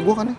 gue kan nih.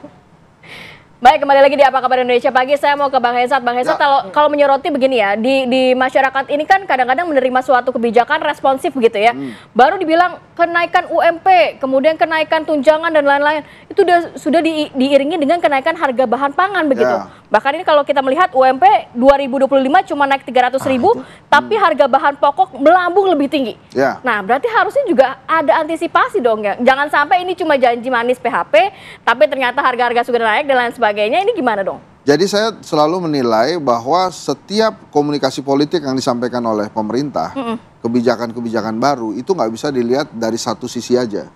Baik, kembali lagi di Apa Kabar Indonesia Pagi. Saya mau ke Bang Hensat. Bang Hensat, kalau menyoroti begini ya, di masyarakat ini kan kadang-kadang menerima suatu kebijakan responsif begitu ya. Baru dibilang kenaikan UMP, kemudian kenaikan tunjangan dan lain-lain. Itu sudah diiringi dengan kenaikan harga bahan pangan begitu. Bahkan ini kalau kita melihat UMP 2025 cuma naik 300.000, tapi harga bahan pokok melambung lebih tinggi. Nah, berarti harusnya juga ada antisipasi dong ya. Jangan sampai ini cuma janji manis PHP, tapi ternyata harga-harga sudah naik dan lain sebagainya. Ini gimana dong? Jadi saya selalu menilai bahwa setiap komunikasi politik yang disampaikan oleh pemerintah, kebijakan-kebijakan baru itu nggak bisa dilihat dari satu sisi aja.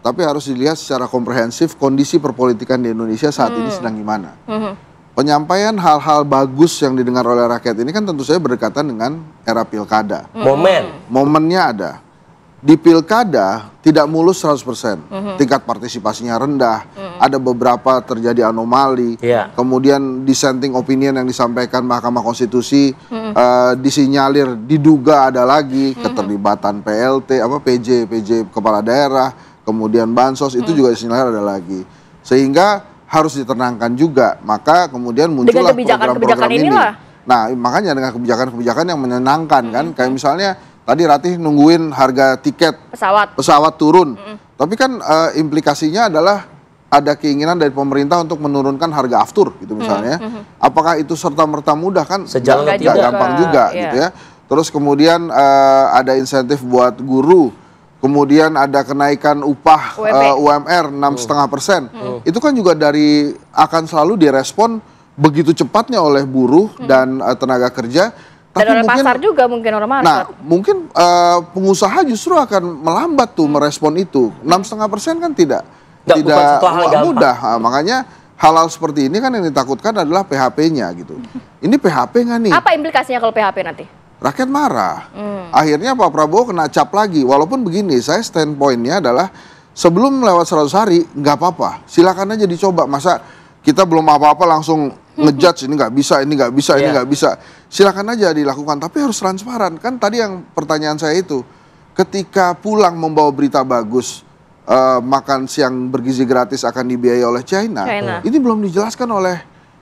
Tapi harus dilihat secara komprehensif kondisi perpolitikan di Indonesia saat ini sedang gimana. Penyampaian hal-hal bagus yang didengar oleh rakyat ini kan tentu saja berdekatan dengan era pilkada. Momennya ada. Di pilkada tidak mulus 100%. Tingkat partisipasinya rendah. Ada beberapa terjadi anomali. Kemudian dissenting opinion yang disampaikan Mahkamah Konstitusi disinyalir diduga ada lagi keterlibatan PLT, PJ kepala daerah, kemudian bansos itu juga disinyalir ada lagi. Sehingga harus ditenangkan juga, maka kemudian muncullah program-program ini. Nah, makanya dengan kebijakan-kebijakan yang menyenangkan kan, kayak misalnya tadi Ratih nungguin harga tiket pesawat turun, tapi kan implikasinya adalah ada keinginan dari pemerintah untuk menurunkan harga aftur gitu misalnya. Apakah itu serta-merta mudah kan? Nggak gampang juga gitu ya. Terus kemudian ada insentif buat guru. Kemudian ada kenaikan upah UMR 6,5%. Itu kan juga akan selalu direspon begitu cepatnya oleh buruh dan tenaga kerja. Dan oleh pasar juga mungkin orang market. Nah, mungkin pengusaha justru akan melambat tuh merespon itu. 6,5% kan tidak mudah. Makanya hal-hal seperti ini kan yang ditakutkan adalah PHP-nya gitu. Ini PHP nggak nih? Apa implikasinya kalau PHP nanti? Rakyat marah. Akhirnya Pak Prabowo kena cap lagi. Walaupun begini, saya standpoint-nya adalah sebelum lewat 100 hari, nggak apa-apa. Silakan aja dicoba. Masa kita belum apa-apa langsung ngejudge ini nggak bisa, ini nggak bisa, ini nggak bisa. Silakan aja dilakukan, tapi harus transparan. Kan tadi yang pertanyaan saya itu, ketika pulang membawa berita bagus, makan siang bergizi gratis akan dibiayai oleh China. Ini belum dijelaskan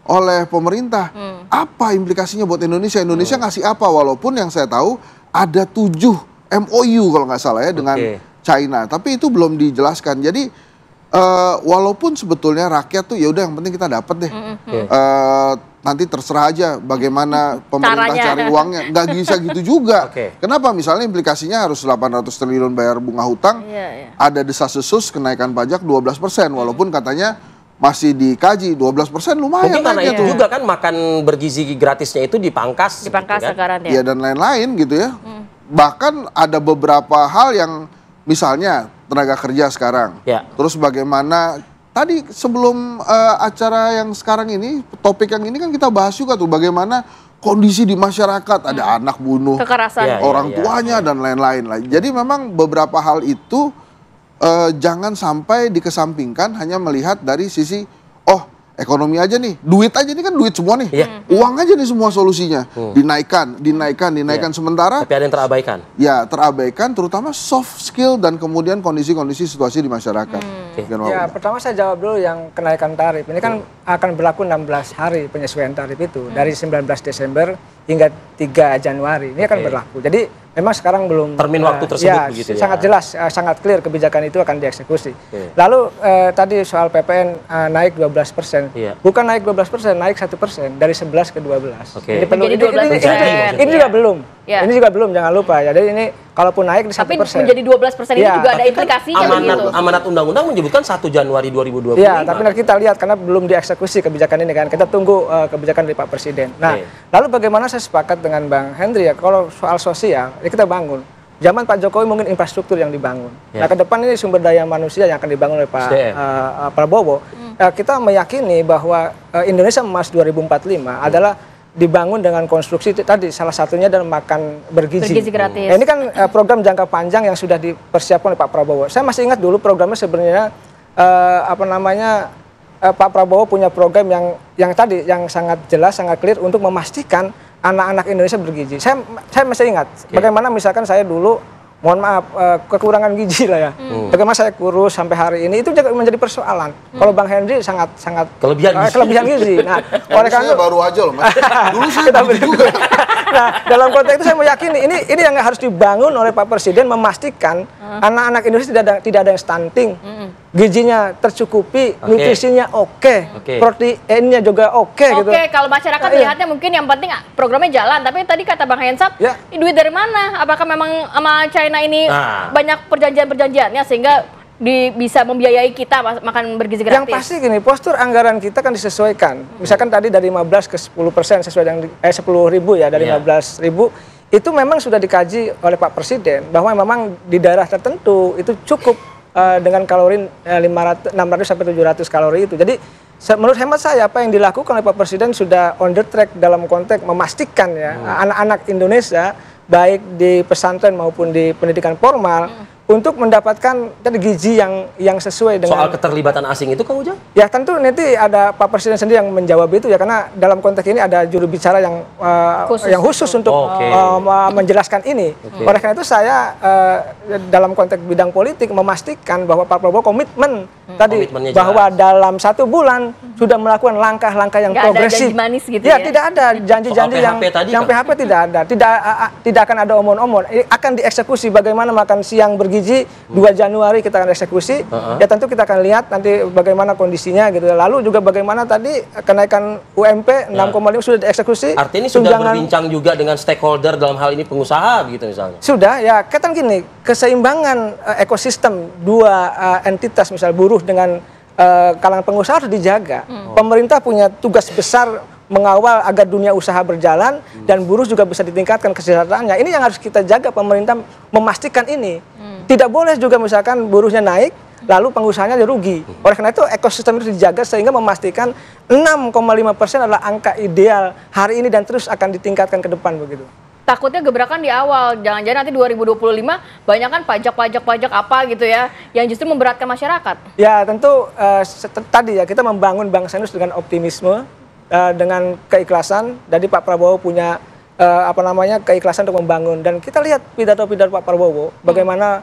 oleh pemerintah. Apa implikasinya buat Indonesia? Indonesia ngasih apa? Walaupun yang saya tahu ada 7 MOU kalau nggak salah ya dengan China, tapi itu belum dijelaskan. Jadi walaupun sebetulnya rakyat tuh ya udah yang penting kita dapat deh. Nanti terserah aja bagaimana pemerintah cari uangnya. Nggak bisa gitu juga. Kenapa? Misalnya implikasinya harus 800 triliun bayar bunga hutang, ada desas-desus kenaikan pajak 12%, walaupun katanya masih dikaji 12% lumayan. Mungkin karena itu juga kan makan bergizi gratisnya itu dipangkas gitu kan? Sekarang ya dan lain-lain gitu ya. Bahkan ada beberapa hal yang misalnya tenaga kerja sekarang. Terus bagaimana tadi sebelum acara yang sekarang ini, topik yang ini kan kita bahas juga tuh bagaimana kondisi di masyarakat, ada anak bunuh kekerasan orang tuanya dan lain-lain lah. Jadi memang beberapa hal itu jangan sampai dikesampingkan hanya melihat dari sisi ekonomi aja nih, duit aja nih kan duit semua nih, uang aja nih semua solusinya, dinaikkan sementara tapi ada yang terabaikan. Ya terabaikan terutama soft skill dan kemudian kondisi-kondisi situasi di masyarakat. Ya pertama saya jawab dulu yang kenaikan tarif ini kan akan berlaku 16 hari penyesuaian tarif itu dari 19 Desember hingga 3 Januari ini akan berlaku. Jadi memang sekarang belum termin waktu tersebut begitu ya. Sangat jelas, sangat clear kebijakan itu akan dieksekusi. Lalu tadi soal PPN naik 12%. Bukan naik 12%, naik 1% dari 11 ke 12. Ini perlu ini juga belum. Ini juga belum, jangan lupa ya. Jadi ini kalaupun naik di 1%. Tapi menjadi 12% ini juga ada implikasinya begitu. Amanat undang-undang menyebutkan 1 Januari 2025. Ya, tapi nanti kita lihat karena belum dieksekusi kebijakan ini kan. Kita tunggu kebijakan dari Pak Presiden. Nah, lalu bagaimana saya sepakat dengan Bang Hendri ya, kalau soal sosial, ya kita bangun. Zaman Pak Jokowi mungkin infrastruktur yang dibangun. Nah, ke depan ini sumber daya manusia yang akan dibangun oleh Pak Prabowo. Kita meyakini bahwa Indonesia Emas 2045 adalah dibangun dengan konstruksi tadi, salah satunya adalah makan bergizi gratis. Nah, ini kan program jangka panjang yang sudah dipersiapkan oleh Pak Prabowo. Saya masih ingat dulu programnya sebenarnya Pak Prabowo punya program yang tadi yang sangat jelas, sangat clear untuk memastikan anak-anak Indonesia bergizi. Saya masih ingat bagaimana misalkan saya dulu mohon maaf, kekurangan gizi lah ya. Bagaimana saya kurus sampai hari ini itu juga menjadi persoalan. Kalau Bang Henry sangat kelebihan gizi. Nah, oleh karena baru aja loh, Mas. Dulu saya juga. Nah, dalam konteks itu saya meyakini ini yang harus dibangun oleh Pak Presiden, memastikan anak-anak Indonesia tidak ada yang stunting. Gizinya tercukupi, nutrisinya proteinnya juga gitu. Kalau masyarakat lihatnya mungkin yang penting programnya jalan, tapi tadi kata Bang Hensat, duit dari mana? Apakah memang sama China ini banyak perjanjiannya sehingga bisa membiayai kita makan bergizi gratis? Yang pasti gini, postur anggaran kita kan disesuaikan. Misalkan tadi dari 15 ke 10% sesuai dengan 10.000 ya, dari 15.000 itu memang sudah dikaji oleh Pak Presiden bahwa memang di daerah tertentu itu cukup dengan kalori 600 sampai 700 kalori itu. Jadi menurut hemat saya apa yang dilakukan oleh Pak Presiden sudah on the track dalam konteks memastikan ya anak-anak Indonesia baik di pesantren maupun di pendidikan formal untuk mendapatkan gizi yang sesuai dengan... Soal keterlibatan asing itu Kang Ujang? Ya tentu nanti ada Pak Presiden sendiri yang menjawab itu ya, karena dalam konteks ini ada juru bicara yang khusus untuk menjelaskan ini. Oleh karena itu saya dalam konteks bidang politik memastikan bahwa Pak Prabowo komitmen tadi bahwa dalam 1 bulan sudah melakukan langkah-langkah yang progresif. Ada janji manis gitu ya? Tidak ada janji-janji yang PHP tidak ada. Tidak akan ada omon-omon. Akan dieksekusi bagaimana makan siang bergizi 2 Januari kita akan eksekusi. Ya tentu kita akan lihat nanti bagaimana kondisinya gitu. Lalu juga bagaimana tadi kenaikan UMP 6,5 sudah dieksekusi. Artinya ini sudah berbincang juga dengan stakeholder dalam hal ini pengusaha gitu misalnya. Sudah ya, kan gini, keseimbangan ekosistem 2 entitas misal buruh dengan kalangan pengusaha harus dijaga. Pemerintah punya tugas besar mengawal agar dunia usaha berjalan dan buruh juga bisa ditingkatkan kesejahteraannya. Ini yang harus kita jaga, pemerintah memastikan ini. Tidak boleh juga misalkan buruhnya naik lalu pengusahanya rugi. Oleh karena itu ekosistem itu dijaga sehingga memastikan 6,5% adalah angka ideal hari ini dan terus akan ditingkatkan ke depan begitu. Takutnya gebrakan di awal, jangan-jangan nanti 2025 banyak kan pajak apa gitu ya, yang justru memberatkan masyarakat. Ya tentu tadi ya kita membangun bangsa ini dengan optimisme, dengan keikhlasan. Jadi Pak Prabowo punya keikhlasan untuk membangun, dan kita lihat pidato-pidato Pak Prabowo bagaimana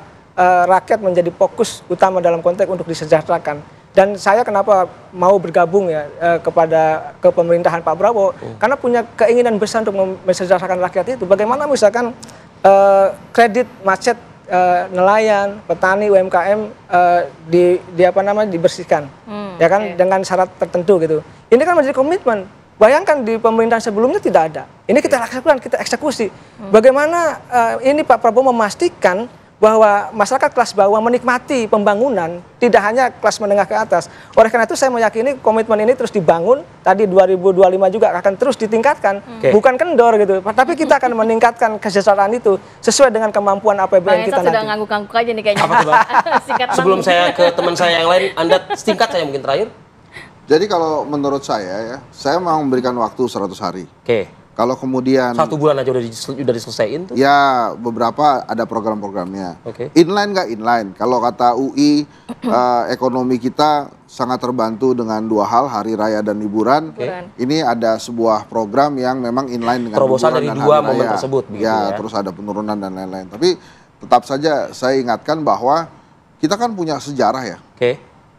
rakyat menjadi fokus utama dalam konteks untuk disejahterakan. Dan saya kenapa mau bergabung ya ke pemerintahan Pak Prabowo, karena punya keinginan besar untuk mensejahterakan rakyat itu. Bagaimana misalkan kredit macet nelayan, petani, UMKM dibersihkan, ya kan, dengan syarat tertentu gitu. Ini kan menjadi komitmen. Bayangkan di pemerintahan sebelumnya tidak ada. Ini kita lakukan, kita eksekusi. Bagaimana ini Pak Prabowo memastikan bahwa masyarakat kelas bawah menikmati pembangunan, tidak hanya kelas menengah ke atas. Oleh karena itu saya meyakini komitmen ini terus dibangun, tadi 2025 juga akan terus ditingkatkan, bukan kendor gitu, tapi kita akan meningkatkan kesejahteraan itu sesuai dengan kemampuan APBN kita nanti. Sudah ngangguk-ngangguk aja nih kayaknya. Sebelum saya ke teman saya yang lain, Anda singkat saya mungkin terakhir. Jadi kalau menurut saya mau memberikan waktu 100 hari. Kalau kemudian 1 bulan aja udah diselesaiin tuh? Ya beberapa ada program-programnya. Inline nggak inline? Kalau kata UI ekonomi kita sangat terbantu dengan 2 hal, hari raya dan liburan. Ini ada sebuah program yang memang inline dengan terobosan dari 2 momen tersebut. Ya, terus ada penurunan dan lain-lain. Tapi tetap saja saya ingatkan bahwa kita kan punya sejarah ya.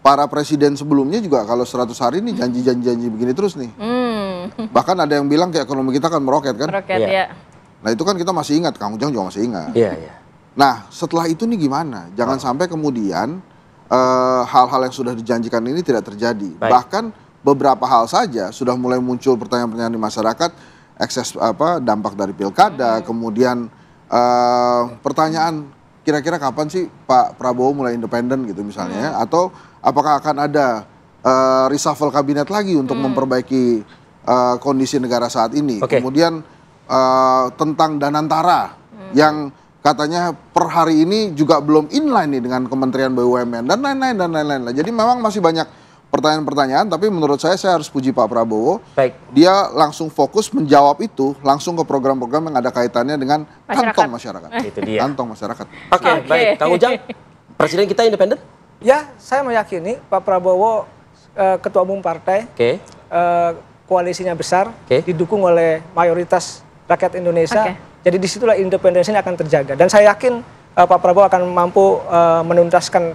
Para presiden sebelumnya juga kalau 100 hari ini janji-janji begini terus nih. Bahkan ada yang bilang kayak ekonomi kita kan meroket kan. Nah itu kan kita masih ingat, Kang Ujang juga masih ingat. Nah setelah itu nih gimana? Jangan sampai kemudian hal-hal yang sudah dijanjikan ini tidak terjadi. Bahkan beberapa hal saja sudah mulai muncul pertanyaan-pertanyaan di masyarakat, ekses dampak dari pilkada, kemudian pertanyaan kira-kira kapan sih Pak Prabowo mulai independen gitu misalnya, atau apakah akan ada reshuffle kabinet lagi untuk memperbaiki kondisi negara saat ini. Kemudian tentang Danantara yang katanya per hari ini juga belum inline nih dengan Kementerian BUMN dan lain-lain. Jadi memang masih banyak pertanyaan-pertanyaan, tapi menurut saya harus puji Pak Prabowo. Dia langsung fokus menjawab itu langsung ke program-program yang ada kaitannya dengan kantong masyarakat. Itu dia. Kantong masyarakat. Baik. Kang Ujang, presiden kita independen? Ya, saya meyakini Pak Prabowo ketua umum partai, koalisinya besar, didukung oleh mayoritas rakyat Indonesia. Jadi disitulah independensinya akan terjaga. Dan saya yakin Pak Prabowo akan mampu menuntaskan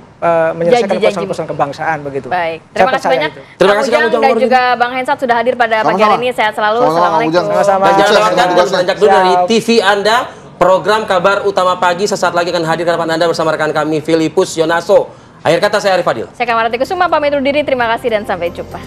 menyelesaikan persoalan-persoalan kebangsaan begitu. Baik, terima kasih banyak. Terima kasih Kang Ujang dan juga Bang Hensat sudah hadir pada pagi hari ini. Sehat selalu. Assalamualaikum. Sama-sama. Dan jangan lewatkan dan beranjak dulu dari TV Anda. Program Kabar Utama Pagi sesaat lagi akan hadir ke hadapan Anda bersama rekan kami Filipus Yonaso. Akhir kata saya Arif Fadil. Saya Kamarati Kusuma pamit undur diri. Terima kasih dan sampai jumpa.